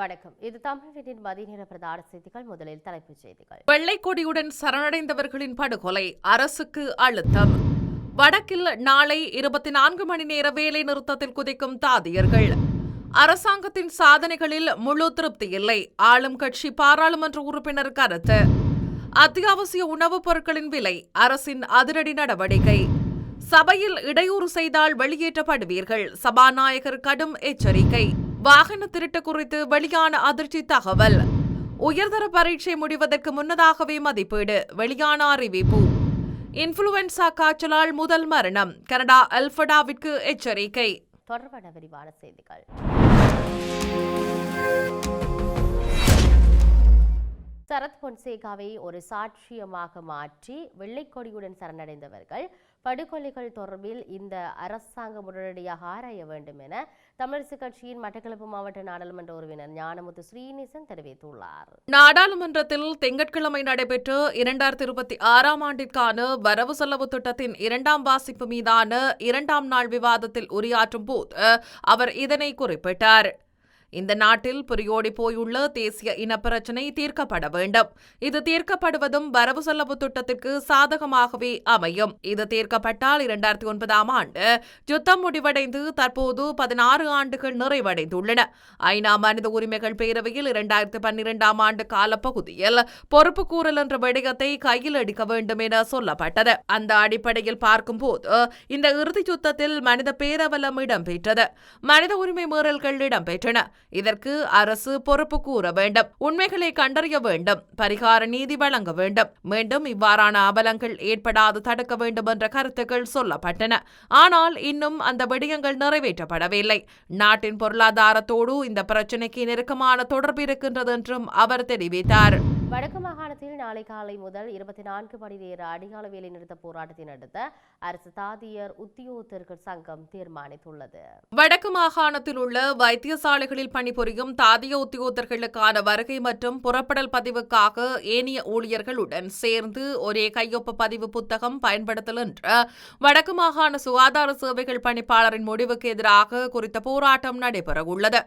வணக்கம். இது தமிழரின் மதிய பிரதான செய்திகள். முதலில் தலைப்புச் செய்திகள். வெள்ளை கொடியுடன் சரணடைந்தவர்களின் படுகொலை, அரசுக்கு அழுத்தம். வடக்கில் நாளை 24 மணி நேர வேலை நிறுத்தத்தில் குதிக்கும் தாதியர்கள். அரசாங்கத்தின் சாதனைகளில் முழு திருப்தி இல்லை, ஆளும் கட்சி பாராளுமன்ற உறுப்பினர் கருத்து. அத்தியாவசிய உணவுப் பொருட்களின் விலை, அரசின் அதிரடி நடவடிக்கை. சபையில் இடையூறு செய்தால் வெளியேற்றப்படுவீர்கள், சபாநாயகர் கடும் எச்சரிக்கை. வாகன திருட்டு குறித்து வெளியான அதிர்ச்சி தகவல். உயர்தர பரீட்சை முடிவதற்கு முன்னதாகவே மதிப்பீடு, வெளியான அறிவிப்பு. இன்ஃபுளுவென்சா காய்ச்சலால் முதல் மரணம், கனடா அல்பர்டாவிற்கு எச்சரிக்கை. தொடர்பான விரிவான செய்திகள். சரத் பொன்சேகாவை ஒரு சாட்சியமாக மாற்றி வெள்ளைக்கொடியுடன் சரணடைந்தவர்கள் படுகொலைகள் தொடர்பில் இந்த அரசாங்கம் உடனடியாக ஆராய வேண்டும் என தமிழரசுக் கட்சியின் மட்டக்களப்பு மாவட்ட நாடாளுமன்ற உறுப்பினர் ஞானமுத்து ஸ்ரீனிசன் தெரிவித்துள்ளார். நாடாளுமன்றத்தில் திங்கட்கிழமை நடைபெற்ற 2026 ஆண்டிற்கான வரவு செலவு திட்டத்தின் 2ஆம் வாசிப்பு மீதான 2ஆம் நாள் விவாதத்தில் உரையாற்றும் போது அவர் இதனை குறிப்பிட்டார். இந்த நாட்டில் புரியோடி போயுள்ள தேசிய இனப்பிரச்சினை தீர்க்கப்பட வேண்டும். இது தீர்க்கப்படுவதும் வரவு செலவு திட்டத்திற்கு சாதகமாகவே அமையும். இது தீர்க்கப்பட்டால் 2009ஆம் ஆண்டு யுத்தம் முடிவடைந்து தற்போது 16 ஆண்டுகள் நிறைவடைந்துள்ளன. ஐநா மனித உரிமைகள் பேரவையில் 2012ஆம் ஆண்டு காலப்பகுதியில் பொறுப்புக்கூறல் என்ற விடயத்தை கையில் எடுக்க வேண்டும் என சொல்லப்பட்டது. அந்த அடிப்படையில் பார்க்கும்போது இந்த இறுதி யுத்தத்தில் மனித பேரவலம் இடம்பெற்றது, மனித உரிமை மீறல்கள் இடம்பெற்றன. இதற்கு அரசு பொறுப்பு கூற வேண்டும், உண்மைகளை கண்டறிய வேண்டும், பரிகார நீதி வழங்க வேண்டும், மீண்டும் இவ்வாறான அவலங்கள் ஏற்படாது தடுக்க வேண்டும் என்ற கருத்துக்கள் சொல்லப்பட்டன. ஆனால் இன்னும் அந்த விடயங்கள் நிறைவேற்றப்படவில்லை. நாட்டின் பொருளாதாரத்தோடு இந்த பிரச்சினைக்கு நெருக்கமான தொடர்பு இருக்கின்றது என்றும் அவர் தெரிவித்தார். வடக்கு மாகாணத்தில் நாளை காலை முதல் 24 மணி நேர அடிகால வேலை நிறுத்த போராட்டத்தை நடத்த அரசு தாதியர் உத்தியோகத்தர்கள் சங்கம் தீர்மானித்துள்ளது. வடக்கு மாகாணத்தில் உள்ள வைத்தியசாலைகளில் பணிபுரியும் தாதிய உத்தியோகத்தர்களுக்கான வருகை மற்றும் புறப்படல் பதிவுக்காக ஏனைய ஊழியர்களுடன் சேர்ந்து ஒரே கையொப்ப பதிவு புத்தகம் பயன்படுத்தல் என்ற வடக்கு மாகாண சுகாதார சேவைகள் பணிப்பாளரின் முடிவுக்கு எதிராக குறித்த போராட்டம் நடைபெறவுள்ளது.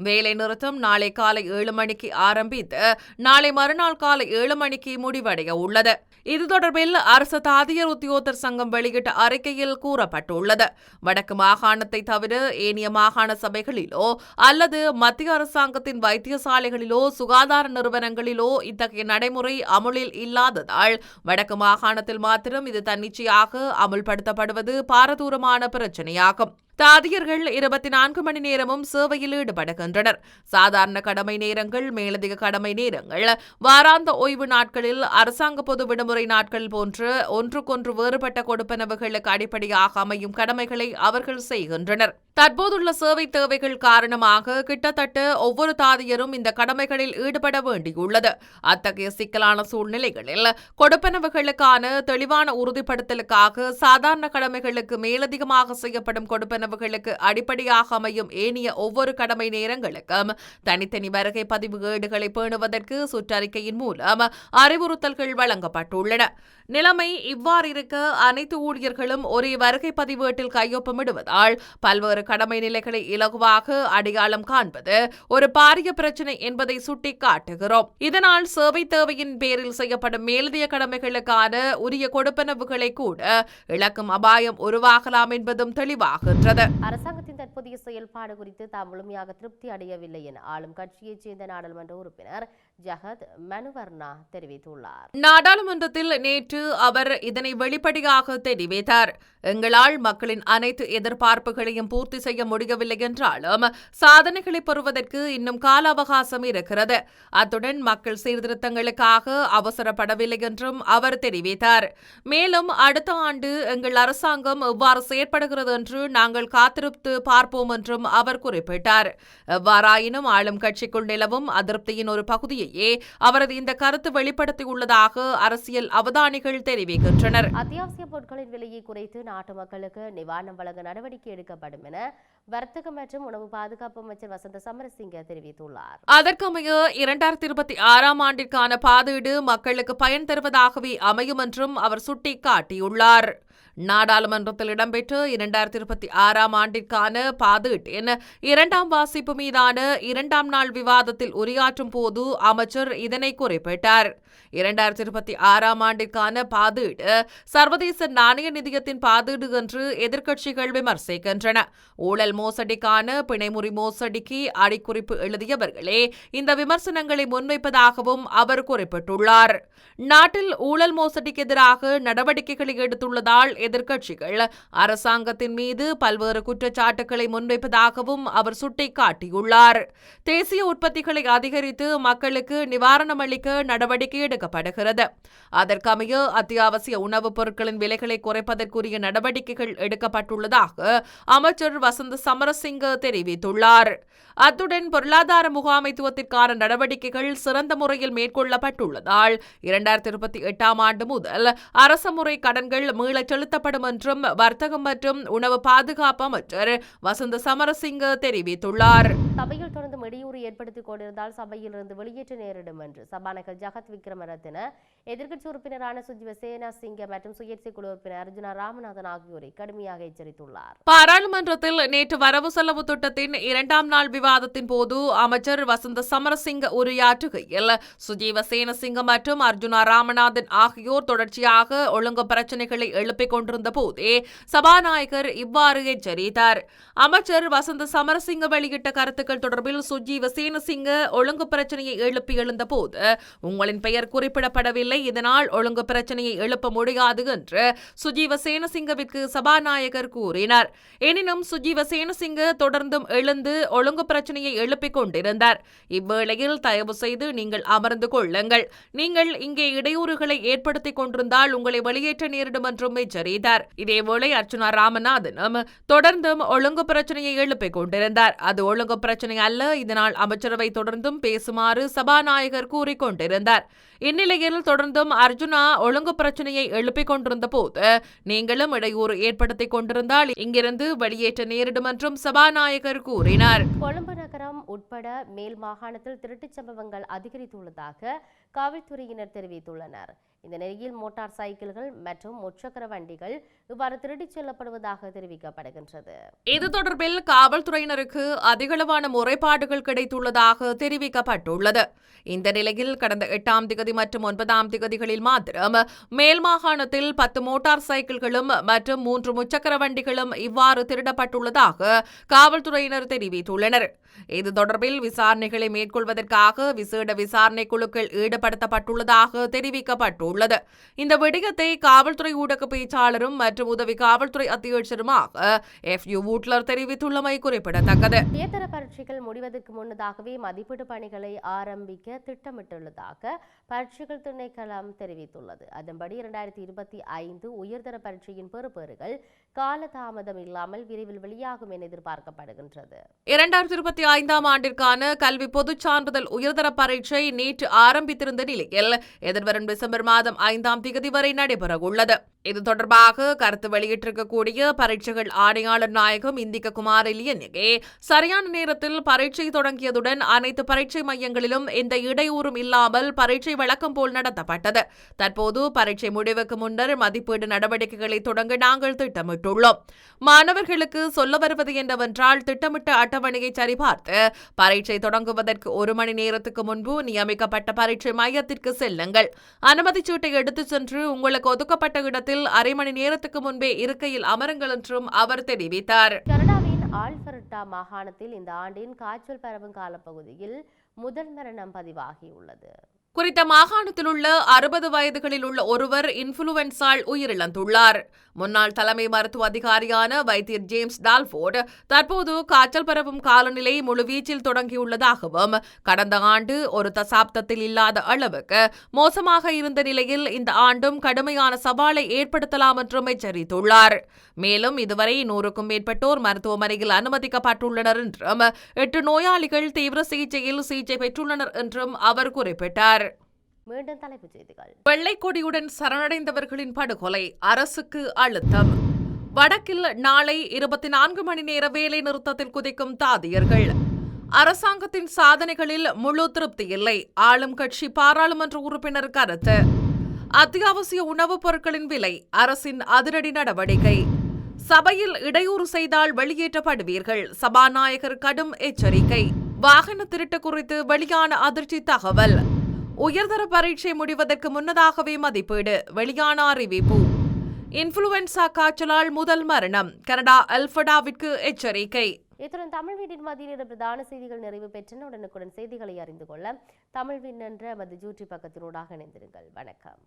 வேலை நிறுத்தம் நாளை காலை 7 மணிக்கு ஆரம்பித்து நாளை மறுநாள் காலை 7 மணிக்கு முடிவடைய உள்ளது. இது தொடர்பில் அரசு தாதியர் உத்தியோகத்தர் சங்கம் வெளியிட்ட அறிக்கையில் கூறப்பட்டுள்ளது. வடக்கு மாகாணத்தை தவிர ஏனைய மாகாண சபைகளிலோ அல்லது மத்திய அரசாங்கத்தின் வைத்தியசாலைகளிலோ சுகாதார நிறுவனங்களிலோ இத்தகைய நடைமுறை அமுலில் இல்லாததால் வடக்கு மாகாணத்தில் மாத்திரம் இது தன்னிச்சையாக அமுல்படுத்தப்படுவது பாரதூரமான பிரச்சினையாகும். தாதியர்கள் 24 மணி நேரமும் சேவையில் ஈடுபடுகின்றனர். சாதாரண கடமை நேரங்கள், மேலதிக கடமை நேரங்கள், வாராந்த ஓய்வு நாட்களில், அரசாங்க பொது விடுமுறை நாட்கள் போன்ற ஒன்றுக்கொன்று வேறுபட்ட கொடுப்பனவுகளுக்கு அடிப்படையாக அமையும் கடமைகளை அவர்கள் செய்கின்றனர். தற்போதுள்ள சேவை தேவைகள் காரணமாக கிட்டத்தட்ட ஒவ்வொரு தாதியரும் இந்த கடமைகளில் ஈடுபட வேண்டியுள்ளது. அத்தகைய சிக்கலான சூழ்நிலைகளில் கொடுப்பனவுகளுக்கான தெளிவான உறுதிப்படுத்தலுக்காக சாதாரண கடமைகளுக்கு மேலதிகமாக செய்யப்படும் கொடுப்பனவுகளுக்கு அடிப்படையாக அமையும் ஏனைய ஒவ்வொரு கடமை நேரங்களுக்கும் தனித்தனி வருகை பதிவு ஏடுகளை பேணுவதற்கு சுற்றறிக்கையின் மூலம் அறிவுறுத்தல்கள் வழங்கப்பட்டுள்ளன. நிலைமை இவ்வாறு இருக்க அனைத்து ஊழியர்களும் ஒரே வருகை பதிவேட்டில் கையொப்பமிடுவதால் பல்வேறு கடமை நிலைகளை இலகுவாக அடையாளம் காண்பது ஒரு பாரிய பிரச்சினை என்பதை சுட்டிக்காட்டுகிறோம். இதனால் சேவை தேவையின் பேரில் செய்யப்படும் மேலதிக கடமைகளுக்கான உரிய கொடுப்பனவுகளை கூட இழக்கும் அபாயம் உருவாகலாம் என்பதும் தெளிவாகின்றது. அரசாங்கத்தின் தற்போதைய செயல்பாடு குறித்து தாம் முழுமையாக திருப்தி அடையவில்லை என ஆளும் கட்சியைச் சேர்ந்த நாடாளுமன்ற உறுப்பினர் ஜஹத் மனுவர்னா தெரிவித்துள்ளார். நாடாளுமன்றத்தில் நேற்று அவர் இதனை வெளிப்படையாக தெரிவித்தார். எங்களால் மக்களின் அனைத்து எதிர்பார்ப்புகளையும் பூர்த்தி செய்ய முடியவில்லை என்றாலும் சாதனைகளை பெறுவதற்கு இன்னும் கால அவகாசம் இருக்கிறது. அத்துடன் மக்கள் சீர்திருத்தங்களுக்காக அவசரப்படவில்லை என்றும் அவர் தெரிவித்தார். மேலும் அடுத்த ஆண்டு எங்கள் அரசாங்கம் எவ்வாறு செயற்படுகிறது என்று நாங்கள் காத்திருத்து பார்ப்போம் என்றும் அவர் குறிப்பிட்டார். எவ்வாறாயினும் ஆளும் கட்சிக்குள் நிலவும் அதிருப்தியின் ஒரு பகுதியையே அவரது இந்த கருத்து வெளிப்படுத்தியுள்ளதாக அரசியல் அவதானிகள் தெரிவிக்கின்றனர். அத்தியாவசிய பொருட்களின் விலையை குறைத்து நாட்டு மக்களுக்கு நிவாரணம் வழங்க நடவடிக்கை எடுக்கப்படும் என வர்த்தக மற்றும் உணவு பாதுகாப்பு அமைச்சர் வசந்த சமரசிங்க தெரிவித்துள்ளார். அதற்கமைய 2026 ஆண்டிற்கான பாதீடு மக்களுக்கு பயன் தருவதாகவே அமையும் என்றும் அவர் சுட்டிக்காட்டியுள்ளார். நாடாளுமன்றத்தில் இடம்பெற்ற 2026 ஆண்டிற்கான பாதீட்டின் 2ஆம் வாசிப்பு மீதான 2ஆம் நாள் விவாதத்தில் உரையாற்றும் போது அமைச்சர் இதனை குறிப்பிட்டார். 2026 ஆண்டிற்கான பாதீடு சர்வதேச நாணய நிதியத்தின் பாதீடு என்று எதிர்க்கட்சிகள் விமர்சிக்கின்றன. ஊழல் மோசடிக்கான பிணைமுறி மோசடிக்கு அடிக்குறிப்பு எழுதியவர்களே இந்த விமர்சனங்களை முன்வைப்பதாகவும் அவர் குறிப்பிட்டுள்ளார். நாட்டில் ஊழல் மோசடிக்கு எதிராக நடவடிக்கைகளை எடுத்துள்ளதால் எதிர்க்கட்சிகள் அரசாங்கத்தின் மீது பல்வேறு குற்றச்சாட்டுகளை முன்வைப்பதாகவும் அவர் சுட்டிக்காட்டியுள்ளார். தேசிய உற்பத்திகளை அதிகரித்து மக்களுக்கு நிவாரணம் அளிக்க நடவடிக்கை எடுக்கப்படுகிறது. அதற்கமைய அத்தியாவசிய உணவுப் பொருட்களின் விலைகளை குறைப்பதற்குரிய நடவடிக்கைகள் எடுக்கப்பட்டுள்ளதாக அமைச்சர் வசந்த சமரசிங்க தெரிவித்துள்ளார். அத்துடன் பொருளாதார முகாமைத்துவத்திற்கான நடவடிக்கைகள் சிறந்த முறையில் மேற்கொள்ளப்பட்டுள்ளதால் 2028 ஆண்டு முதல் அரச முறை கடன்கள் மீளச் செலுத்தப்படும் என்றும் வர்த்தகம் மற்றும் உணவு பாதுகாப்பு அமைச்சர் வசந்த சமரசிங்க தெரிவித்துள்ளார். சபையில் தொடர்ந்து இடையூறு ஏற்படுத்திக் கொண்டிருந்தால் சபையிலிருந்து வெளியேற்ற நேரிடும் என்று சபாநாயகர் ஜகத் விக்ரமரத்ன, எதிர்க்கட்சி உறுப்பினரான சுஜீவ சேனாசிங்க மற்றும் சுயேட்சை குழு உறுப்பினர் அர்ஜுனா ராமநாதன் ஆகியோரை கடுமையாக எச்சரித்துள்ளார். பாராளுமன்றத்தில் நேற்று வரவு செலவு திட்டத்தின் 2ஆம் நாள் விவாதத்தின் போது அமைச்சர் வசந்த சமரசிங்க உரையாற்றுகையில் சுஜீவ சேனசிங்க மற்றும் அர்ஜுனா ராமநாதன் ஆகியோர் தொடர்ச்சியாக ஒழுங்கு பிரச்சினைகளை எழுப்பிக் கொண்டிருந்த போதே சபாநாயகர் இவ்வாறு எச்சரித்தார். அமைச்சர் வசந்த சமரசிங்க வெளியிட்ட கருத்துக்கள் தொடர்பில் சுஜீவ சேனசிங்க ஒழுங்கு பிரச்சனையை எழுப்பி எழுந்த போது உங்களின் பெயர் குறிப்பிடப்படவில்லை, இதனால் ஒழுங்கு பிரச்சனையை எழுப்ப முடியாது என்று சுஜீவ சேனசிங்கவிற்கு சபாநாயகர் கூறினார். எனினும் சுஜீவ சேனசிங்க தொடர்ந்தும் எழுந்து ஒழுங்கு பிரச்சனையை எழுப்பிக் கொண்டிருந்தார். இவ்வேளையில் தயவு செய்து நீங்கள் அமர்ந்து கொள்ளுங்கள், நீங்கள் இங்கே இடையூறுகளை ஏற்படுத்திக் கொண்டிருந்தால் உங்களை வெளியேற்ற நேரிடும் என்றும் எச்சரித்தார். இதேவேளை அர்ச்சுனா ராமநாதனும் தொடர்ந்தும் ஒழுங்கு பிரச்சனையை எழுப்பிக் கொண்டிருந்தார். அது ஒழுங்கு பிரச்சனை அல்ல, இதனால் அமைச்சரவை தொடர்ந்தும் பேசுமாறு சபாநாயகர் கூறிக்கொண்டிருந்தார். இந்நிலையில் தொடர்ந்தும் அர்ஜுனா ஒழுங்கு பிரச்சனையை எழுப்பிக் கொண்டிருந்த போது நீங்களும் இடையூறு ஏற்படுத்திக் கொண்டிருந்தால் இங்கிருந்து வெளியேற்ற நேரிடும் என்றும் சபாநாயகர் கூறினார். கொழும்பு நகரம் உட்பட மேல் மாகாணத்தில் திருட்டுச் சம்பவங்கள் அதிகரித்துள்ளதாக காவல்துறையினர் தெரிவித்துள்ளனர். இந்த நிலையில் மோட்டார் சைக்கிள்கள் மற்றும் முச்சக்கர வண்டிகள் இவ்வாறு திருடிச் செல்லப்படுவதாக தெரிவிக்கப்படுகின்றது. இது தொடர்பில் காவல்துறையினருக்கு அதிகளவான முறைப்பாடுகள் கிடைத்துள்ளதாக தெரிவிக்கப்பட்டுள்ளது. இந்த நிலையில் கடந்த 8ஆம் திகதி மற்றும் 9ஆம் திகதிகளில் மாத்திரம் மேல் மாகாணத்தில் 10 மோட்டார் சைக்கிள்களும் மற்றும் 3 முச்சக்கர வண்டிகளும் இவ்வாறு திருடப்பட்டுள்ளதாக காவல்துறையினர் தெரிவித்துள்ளனர். இது தொடர்பில் விசாரணைகளை மேற்கொள்வதற்காக விசேட விசாரணை குழுக்கள் ஈடுபடுத்தப்பட்டுள்ளதாக தெரிவிக்கப்பட்டுள்ளது. இந்த விடயத்தை காவல்துறை ஊடக பேச்சாளரும் மற்றும் உதவி காவல்துறை அத்தியட்சருமாக FU வூட்லர் தெரிவித்துள்ளமை குறிப்பிடத்தக்கது. உயர்தர பரீட்சைகள் முடிவதற்கு முன்னதாகவே மதிப்பீட்டு பணிகளை ஆரம்பிக்க திட்டமிட்டுள்ளதாக பரீட்சைகள் திணைக்களம் தெரிவித்துள்ளது. அதன்படி 2025 உயர்தர பரீட்சையின் பெறுபேறுகள் காலதாமதம் இல்லாமல் விரைவில் வெளியாகும் என எதிர்பார்க்கப்படுகின்றது. 2025 ஆண்டிற்கான கல்வி பொதுச் சான்றிதழ் உயர்தர பரீட்சை நேற்று ஆரம்பித்திருந்த நிலையில் எதிர்வரும் டிசம்பர் மாதம் 5ஆம் திகதி வரை நடைபெறவுள்ளது. இது தொடர்பாக கருத்து வெளியிட்டிருக்கக்கூடிய பரீட்சைகள் ஆணையாளர் நாயகம் இந்திக குமார் எலியனிகே சரியான நேரத்தில் பரீட்சை தொடங்கியதுடன் அனைத்து பரீட்சை மையங்களிலும் எந்த இடையூறும் இல்லாமல் பரீட்சை வழக்கம் போல் நடத்தப்பட்டது. தற்போது பரீட்சை முடிவுக்கு முன்னர் மதிப்பீடு நடவடிக்கைகளை தொடங்க நாங்கள் திட்டமிட்டுள்ளோம். மாணவர்களுக்கு சொல்ல வருவது என்னவென்றால் திட்டமிட்ட அட்டவணையை சரிபார்த்து பரீட்சை தொடங்குவதற்கு 1 மணி நேரத்துக்கு முன்பு நியமிக்கப்பட்ட பரீட்சை மையத்திற்கு செல்லுங்கள். அனுமதிச் சீட்டை எடுத்துச் சென்று உங்களுக்கு ஒதுக்கப்பட்ட இடத்தில் 1/2 மணி நேரத்துக்கு முன்பே இருக்கையில் அமருங்கள் என்றும் அவர் தெரிவித்தார். கனடாவின் ஆல்பர்டா மாகாணத்தில் இந்த ஆண்டின் காய்ச்சல் பரவும் காலப்பகுதியில் முதல் மரணம் பதிவாகியுள்ளது. குறித்த மாகாணத்தில் உள்ள 60 வயதுகளில் உள்ள ஒருவர் இன்ஃபுளுவென்சால் உயிரிழந்துள்ளார். முன்னாள் தலைமை மருத்துவ அதிகாரியான வைத்தியர் ஜேம்ஸ் டால்ஃபோர்ட் தற்போது காய்ச்சல் பரவும் காலநிலை முழுவீச்சில் தொடங்கியுள்ளதாகவும் கடந்த ஆண்டு ஒரு தசாப்தத்தில் இல்லாத அளவுக்கு மோசமாக இருந்த நிலையில் இந்த ஆண்டும் கடுமையான சவாலை ஏற்படுத்தலாம் என்றும் எச்சரித்துள்ளார். மேலும் இதுவரை 100க்கும் மேற்பட்டோர் மருத்துவமனையில் அனுமதிக்கப்பட்டுள்ளனர் என்றும் 8 நோயாளிகள் தீவிர சிகிச்சை பெற்றுள்ளனர் என்றும் அவர் குறிப்பிட்டார். மீண்டும் தலைப்புச் செய்திகள். வெள்ளைக்கொடியுடன் சரணடைந்தவர்களின் படுகொலை, அரசுக்கு அழுத்தம். வடக்கில் நாளை 24 மணி நேர வேலை நிறுத்தத்தில் குதிக்கும் தாதியர்கள். அரசாங்கத்தின் சாதனைகளில் முழு திருப்தி இல்லை. ஆளும் கட்சி பாராளுமன்ற உறுப்பினர் கருத்து. அத்தியாவசிய உணவுப் பொருட்களின் விலை, அரசின் அதிரடி நடவடிக்கை. சபையில் இடையூறு செய்தால் வெளியேற்றப்படுவீர்கள், சபாநாயகர் கடும் எச்சரிக்கை. வாகன திருட்டு குறித்து வெளியான அதிர்ச்சி தகவல். உயர்தர பரீட்சை முடிவதற்கு முன்னதாகவே மதிப்பீடு, வெளியான அறிவிப்பு. இன்ஃபுளுவென்சா காய்ச்சலால் முதல் மரணம், கனடா அல்பர்டாவிற்கு எச்சரிக்கை. இத்துடன் தமிழ் வீட்டின் மதிய பிரதான செய்திகள் நிறைவு பெற்றன. உடனுக்குடன் செய்திகளை அறிந்து கொள்ள தமிழ் வின் என்ற யூடியூப் பக்கத்தினூடாக இணைந்திருங்கள். வணக்கம்.